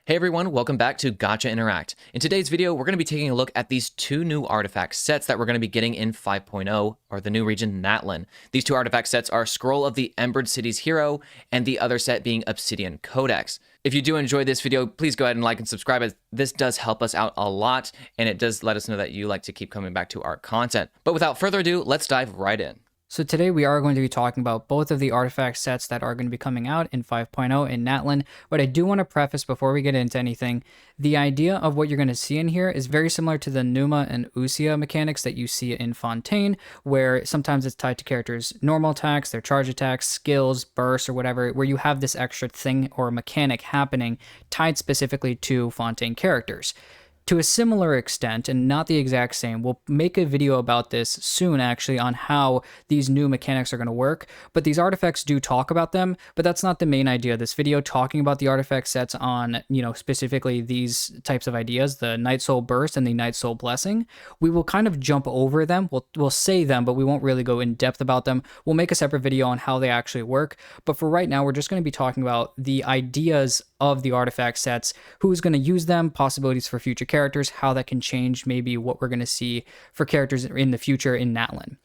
Hey everyone, welcome back to Gotcha Interact. In today's video, we're going to be taking a look at these two new artifact sets that we're going to be getting in 5.0, or the new region Natlan. These two artifact sets are Scroll of the Embered Cities Hero, and the other set being Obsidian Codex. If you do enjoy this video, please go ahead and like and subscribe, as this does help us out a lot, and it does let us know that you like to keep coming back to our content. But without further ado, let's dive right in. So today we are going to be talking about both of the artifact sets that are going to be coming out in 5.0 in Natlan, but I do want to preface before we get into anything, the idea of what you're going to see in here is very similar to the Numa and Usia mechanics that you see in Fontaine, where sometimes it's tied to characters' normal attacks, their charge attacks, skills, bursts, or whatever, where you have this extra thing or mechanic happening tied specifically to Fontaine characters. To a similar extent, and not the exact same, we'll make a video about this soon actually on how these new mechanics are going to work, but these artifacts do talk about them, but that's not the main idea of this video, talking about the artifact sets on, specifically these types of ideas, the Night Soul Burst and the Night Soul Blessing. We will kind of jump over them, we'll say them, but we won't really go in depth about them. We'll make a separate video on how they actually work, but for right now, we're just going to be talking about the ideas of the artifact sets, who's going to use them, possibilities for future characters, how that can change maybe what we're going to see for characters in the future in Natlan.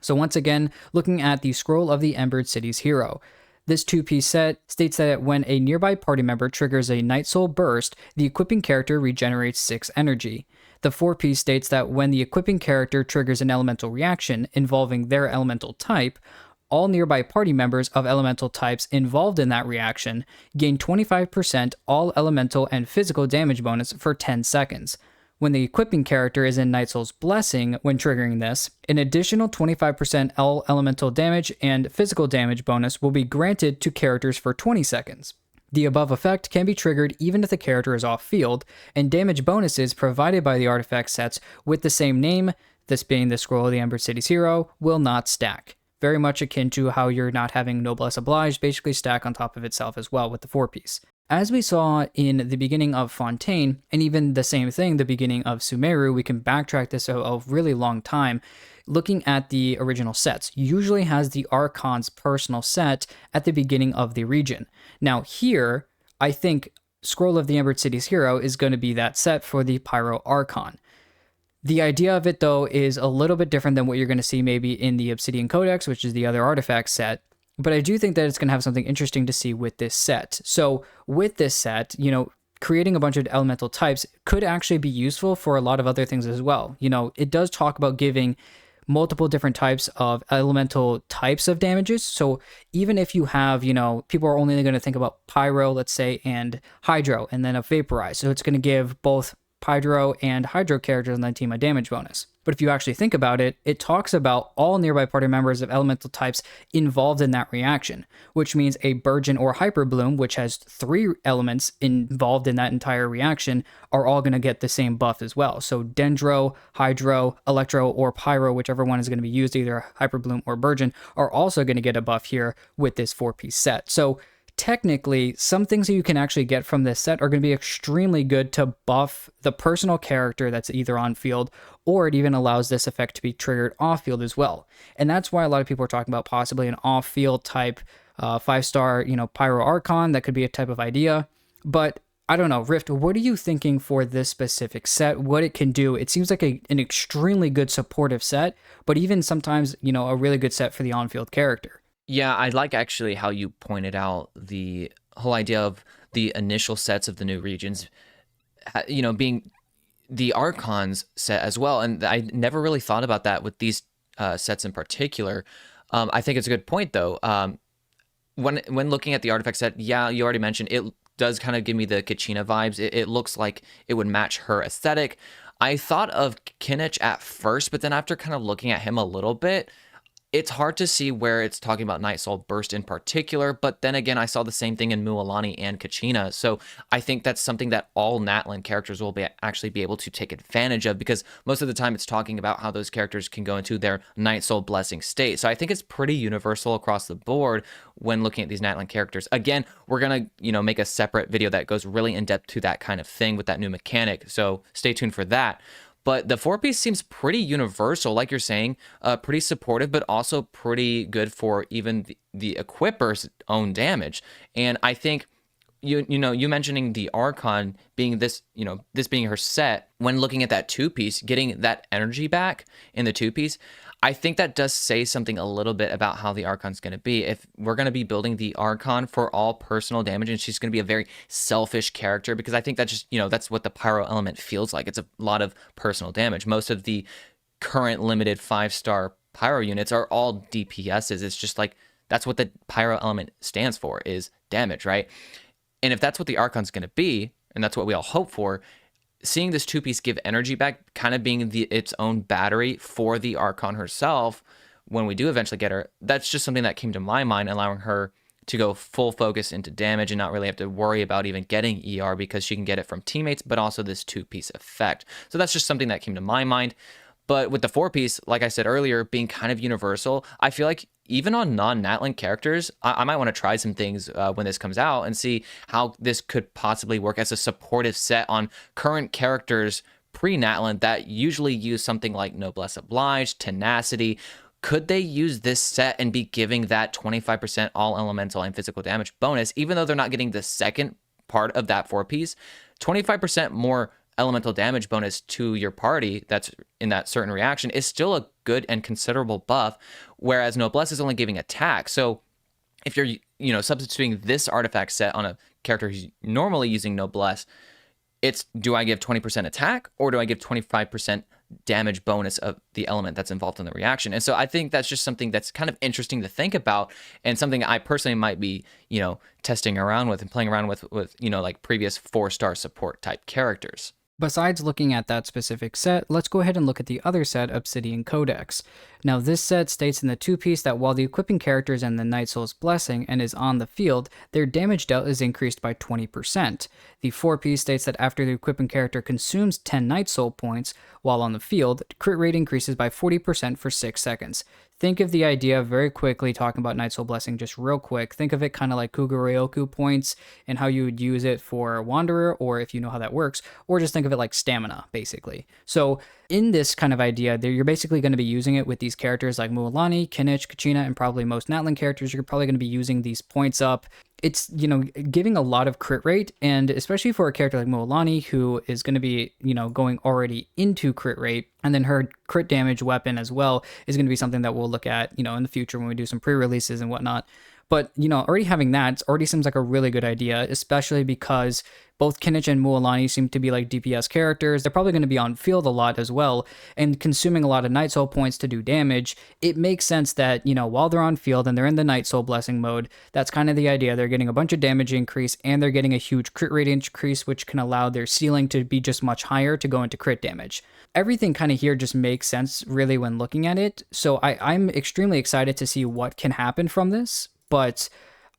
So once again, looking at the Scroll of the Embered Cities Hero. This two-piece set states that when a nearby party member triggers a Night Soul Burst, the equipping character regenerates 6 energy. The four-piece states that when the equipping character triggers an elemental reaction involving their elemental type, all nearby party members of elemental types involved in that reaction gain 25% all elemental and physical damage bonus for 10 seconds. When the equipping character is in Night Soul's Blessing when triggering this, an additional 25% all elemental damage and physical damage bonus will be granted to characters for 20 seconds. The above effect can be triggered even if the character is off-field, and damage bonuses provided by the artifact sets with the same name, this being the Scroll of the Embered Cities Hero, will not stack. Very much akin to how you're not having Noblesse Oblige basically stack on top of itself as well with the four-piece. As we saw in the beginning of Fontaine, and even the same thing, the beginning of Sumeru, we can backtrack this a really long time. Looking at the original sets, usually has the Archon's personal set at the beginning of the region. Now here, I think Scroll of the Embered Cities Hero is going to be that set for the Pyro Archon. The idea of it, though, is a little bit different than what you're going to see maybe in the Obsidian Codex, which is the other artifact set. But I do think that it's going to have something interesting to see with this set. So with this set, creating a bunch of elemental types could actually be useful for a lot of other things as well. It does talk about giving multiple different types of elemental types of damages. So even if you have, people are only going to think about Pyro, let's say, and Hydro, and then a Vaporize. So it's going to give both Hydro and Hydro characters on that team a damage bonus. But if you actually think about it, it talks about all nearby party members of elemental types involved in that reaction, which means a Burgeon or Hyper Bloom, which has 3 elements involved in that entire reaction, are all going to get the same buff as well. So Dendro, Hydro, Electro, or Pyro, whichever one is going to be used, either Hyper Bloom or Burgeon, are also going to get a buff here with this 4-piece set. So technically, some things that you can actually get from this set are going to be extremely good to buff the personal character that's either on field, or it even allows this effect to be triggered off field as well. And that's why a lot of people are talking about possibly an off field type 5-star, Pyro Archon. That could be a type of idea. But I don't know, Rift, what are you thinking for this specific set? What it can do? It seems like an extremely good supportive set, but even sometimes, a really good set for the on-field character. Yeah, I like actually how you pointed out the whole idea of the initial sets of the new regions, being the Archon's set as well. And I never really thought about that with these sets in particular. I think it's a good point, though. When looking at the artifact set, yeah, you already mentioned, it does kind of give me the Kachina vibes. It looks like it would match her aesthetic. I thought of Kinich at first, but then after kind of looking at him a little bit, it's hard to see where it's talking about Night Soul Burst in particular, but then again, I saw the same thing in Mualani and Kachina, so I think that's something that all Natlan characters will actually be able to take advantage of, because most of the time it's talking about how those characters can go into their Night Soul Blessing state. So I think it's pretty universal across the board when looking at these Natlan characters. Again, we're going to, make a separate video that goes really in depth to that kind of thing with that new mechanic, so stay tuned for that. But the 4-piece seems pretty universal, like you're saying, pretty supportive, but also pretty good for even the equipper's own damage. And I think you mentioning the Archon being this, this being her set, when looking at that two piece, getting that energy back in the two piece, I think that does say something a little bit about how the Archon's going to be. If we're going to be building the Archon for all personal damage, and she's going to be a very selfish character, because I think that just, that's what the pyro element feels like. It's a lot of personal damage. Most of the current limited 5-star pyro units are all DPSs. It's just like, that's what the pyro element stands for, is damage, right? And if that's what the Archon's going to be, and that's what we all hope for, seeing this two-piece give energy back, kind of being its own battery for the Archon herself, when we do eventually get her, that's just something that came to my mind, allowing her to go full focus into damage and not really have to worry about even getting ER, because she can get it from teammates, but also this two-piece effect. So that's just something that came to my mind. But with the 4-piece, like I said earlier, being kind of universal, I feel like even on non-Natlan characters, I might want to try some things when this comes out and see how this could possibly work as a supportive set on current characters pre-Natlan that usually use something like Noblesse Obliged, Tenacity. Could they use this set and be giving that 25% all elemental and physical damage bonus, even though they're not getting the second part of that 4-piece? 25% more elemental damage bonus to your party that's in that certain reaction is still a good and considerable buff, whereas Noblesse is only giving attack. So if you're, substituting this artifact set on a character who's normally using Noblesse, it's, do I give 20% attack, or do I give 25% damage bonus of the element that's involved in the reaction? And so I think that's just something that's kind of interesting to think about, and something I personally might be, testing around with and playing around with, like previous 4-star support type characters. Besides looking at that specific set, let's go ahead and look at the other set, Obsidian Codex. Now, this set states in the 2-piece that while the equipping character is in the Night Soul's Blessing and is on the field, their damage dealt is increased by 20%. The 4-piece states that after the equipping character consumes 10 Night Soul points while on the field, crit rate increases by 40% for 6 seconds. Think of the idea, very quickly talking about Night Soul Blessing just real quick, think of it kind of like Kuguryoku points and how you would use it for Wanderer, or if you know how that works, or just think of it like stamina, basically. So in this kind of idea, you're basically going to be using it with these characters like Mualani, Kinich, Kachina, and probably most Natlan characters. You're probably going to be using these points up. It's, giving a lot of crit rate, and especially for a character like Mualani, who is going to be, going already into crit rate, and then her crit damage weapon as well is going to be something that we'll look at, in the future when we do some pre-releases and whatnot. But, already having that already seems like a really good idea, especially because both Kinich and Mualani seem to be like DPS characters. They're probably going to be on field a lot as well, and consuming a lot of Night Soul points to do damage. It makes sense that, while they're on field and they're in the Night Soul Blessing mode, that's kind of the idea. They're getting a bunch of damage increase, and they're getting a huge crit rate increase, which can allow their ceiling to be just much higher to go into crit damage. Everything kind of here just makes sense really when looking at it. So I'm extremely excited to see what can happen from this. But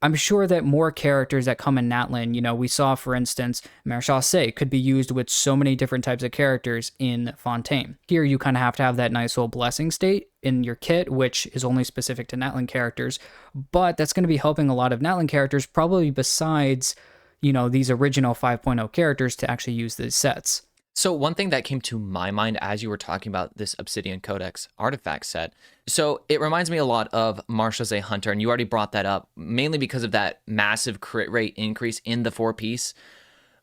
I'm sure that more characters that come in Natlan, we saw, for instance, Marechal Say could be used with so many different types of characters in Fontaine. Here, you kind of have to have that Night Soul Blessing state in your kit, which is only specific to Natlan characters, but that's going to be helping a lot of Natlan characters, probably besides, these original 5.0 characters, to actually use these sets. So one thing that came to my mind as you were talking about this Obsidian Codex artifact set, so it reminds me a lot of Marshall's A Hunter, and you already brought that up, mainly because of that massive crit rate increase in the 4-piece.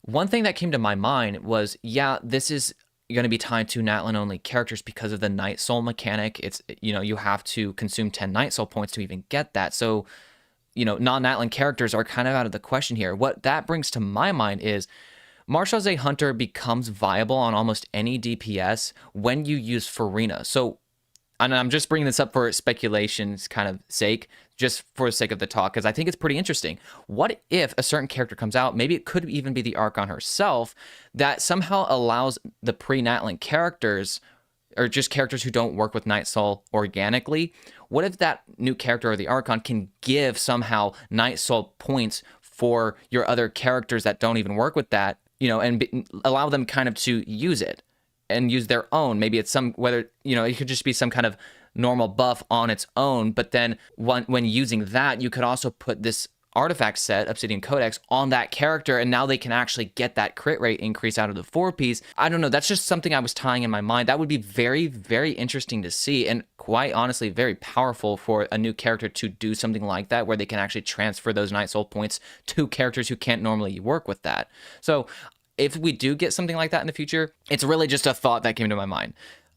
One thing that came to my mind was, yeah, this is going to be tied to Natlan only characters because of the Night Soul mechanic. It's, you have to consume 10 Night Soul points to even get that. So, non-Natlan characters are kind of out of the question here. What that brings to my mind is, Marshall's A Hunter becomes viable on almost any DPS when you use Farina. So, and I'm just bringing this up for speculation's kind of sake, just for the sake of the talk, because I think it's pretty interesting. What if a certain character comes out, maybe it could even be the Archon herself, that somehow allows the pre-Natlan characters, or just characters who don't work with Night Soul organically, what if that new character or the Archon can give somehow Night Soul points for your other characters that don't even work with that, and allow them kind of to use it and use their own. Maybe it's whether, it could just be some kind of normal buff on its own, but then when using that, you could also put this artifact set, Obsidian Codex, on that character, and now they can actually get that crit rate increase out of the 4-piece. I don't know, that's just something I was tying in my mind. That would be very, very interesting to see, and quite honestly, very powerful for a new character to do something like that, where they can actually transfer those Night Soul points to characters who can't normally work with that. So if we do get something like that in the future, it's really just a thought that came to my mind.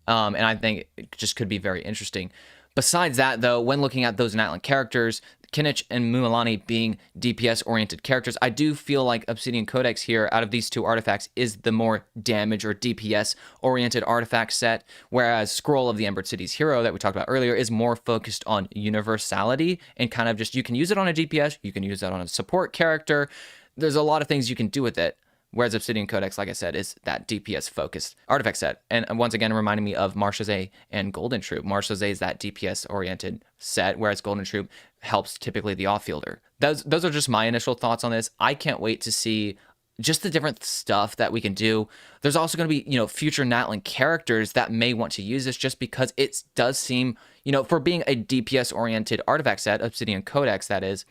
And I think it just could be very interesting. Besides that, though, when looking at those Natlan characters, Kinich and Mualani being DPS-oriented characters, I do feel like Obsidian Codex here, out of these two artifacts, is the more damage or DPS-oriented artifact set, whereas Scroll of the Embered City's Hero that we talked about earlier is more focused on universality and kind of just, you can use it on a DPS, you can use it on a support character. There's a lot of things you can do with it. Whereas Obsidian Codex, like I said, is that DPS-focused artifact set. And once again, reminding me of Marchese and Golden Troop. Marchese is that DPS-oriented set, whereas Golden Troop helps typically the off-fielder. Those are just my initial thoughts on this. I can't wait to see just the different stuff that we can do. There's also going to be, future Natlan characters that may want to use this, just because it does seem, for being a DPS-oriented artifact set, Obsidian Codex, that is,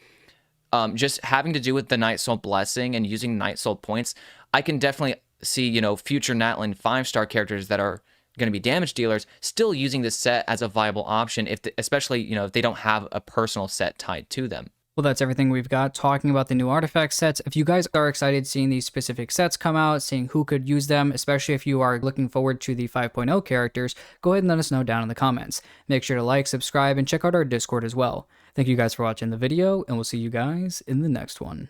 just having to do with the Night Soul Blessing and using Night Soul points, I can definitely see, future Natlan 5-star characters that are going to be damage dealers still using this set as a viable option, especially, if they don't have a personal set tied to them. Well, that's everything we've got talking about the new artifact sets. If you guys are excited seeing these specific sets come out, seeing who could use them, especially if you are looking forward to the 5.0 characters, go ahead and let us know down in the comments. Make sure to like, subscribe, and check out our Discord as well. Thank you guys for watching the video, and we'll see you guys in the next one.